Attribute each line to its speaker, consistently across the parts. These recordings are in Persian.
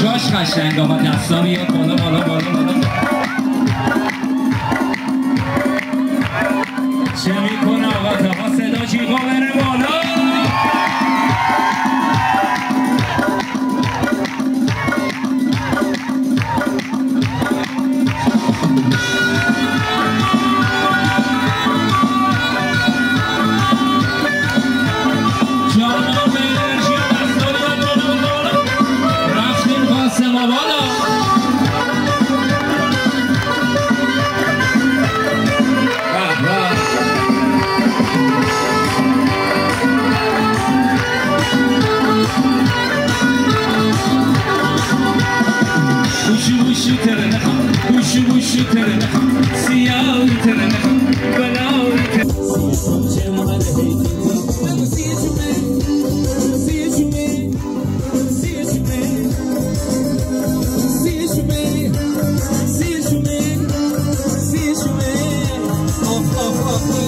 Speaker 1: جاش قشنگ آقا دستا بیاد بالا بالا بالا بالا. چه میکنه آقا تا صدا جیغا بره بالا. بوشی ترنخم بوشی بوشی ترنخم سیاهی ترنخم بلاوی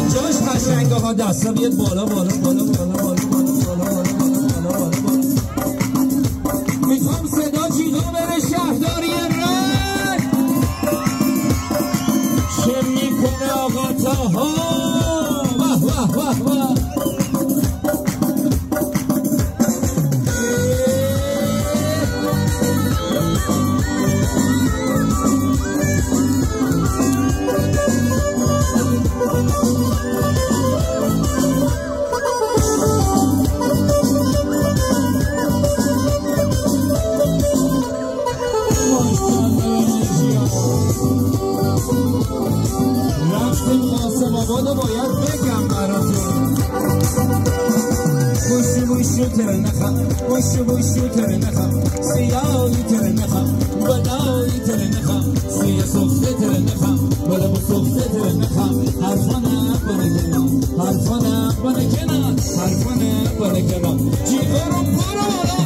Speaker 2: اینجاش قشنگه ها دستا بیاد بالا بالا بالا بالا بالا بالا بالا. میخوام صدا جیغا بره شهرداری رنگ. چه میکنه آقا تاها واه واه واه واه. باید بگم براتون بوشو بوشو ترنخم بوشو بوشو ترنخم سیاهی ترنخم بلایی ترنخم سیاه سفته ترنخم بلا با سفته ترنخم حرفانه بانه کنم حرفانه بانه کنم حرفانه بانه کنم جیغا رو برو